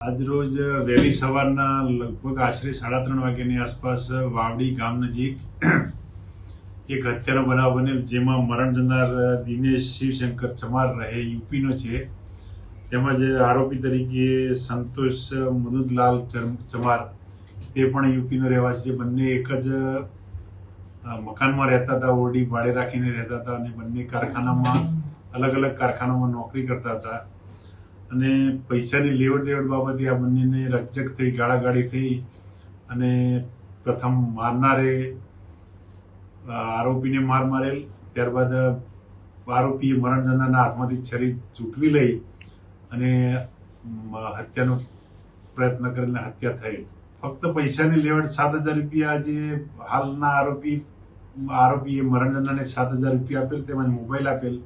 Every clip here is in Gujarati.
આજરોજ વહેલી સવારના લગભગ આશરે 3:30 વાગ્યાની આસપાસ વાવડી ગામ નજીક એક હત્યાનો બનાવ બનેલ, જેમાં મરણ જનાર દિનેશ શિવશંકર ચમાર રહે યુપીનો છે, તેમજ આરોપી તરીકે સંતોષ મનુદલાલ ચમાર તે પણ યુપીનો રહેવાસી છે। બંને એક જ મકાનમાં રહેતા હતા, ઓરડી ભાડે રાખીને રહેતા હતા અને બંને કારખાનામાં અલગ અલગ કારખાનામાં નોકરી કરતા હતા અને પૈસાની લેવડ દેવડ બાબતે આ બંનેને રકઝક થઈ, ગાળાગાળી થઈ અને પ્રથમ મારનારે આરોપીને માર મારેલ। ત્યારબાદ આરોપીએ મરણ જનારના હાથમાંથી છરી ઝૂંટવી લઈ અને હત્યાનો પ્રયત્ન કરીને હત્યા થયેલ। ફક્ત પૈસાની લેવડ 7,000 રૂપિયા જે હાલના આરોપીએ મરણ જનારને 7,000 રૂપિયા આપેલ, તેમજ મોબાઈલ આપેલ,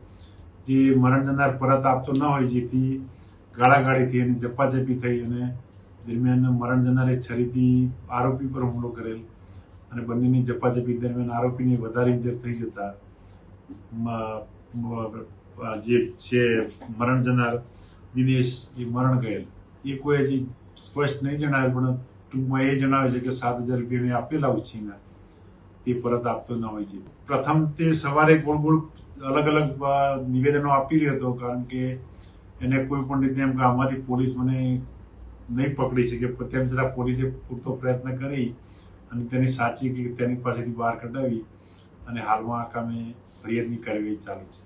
જે મરણ જનાર પરત આપતો ન હોય, જેથી ગાળાગાળી થઈ અને ઝપાઝપી થઈ અને દરમિયાન મરણ જનારે છરીથી આરોપી પર હુમલો કરેલ અને બંનેની ઝપાઝપી દરમિયાન આરોપીને વધારે ઇન્જર થઈ જતા જે છે મરણ જનાર દિનેશ એ મરણ ગયેલ। એ કોઈ હજી સ્પષ્ટ નહીં જણાવેલ, પણ ટૂંકમાં એ જણાવે છે કે 7,000 રૂપિયા આપેલા ઉછીના તે પરત આપતો ન હોય છે। પ્રથમ તે સવારે ગોળ અલગ અલગ નિવેદનો આપી રહ્યો હતો, કારણ કે એને કોઈ પણ રીતે એમ કે આમાંથી પોલીસ મને નહીં પકડી શકે, તેમ છતાં પોલીસે પૂરતો પ્રયત્ન કરી અને તેની સાચી કે તેની પાસેથી બહાર કઢાવી અને હાલમાં આ કામે ફરિયાદની કાર્યવાહી ચાલુ છે।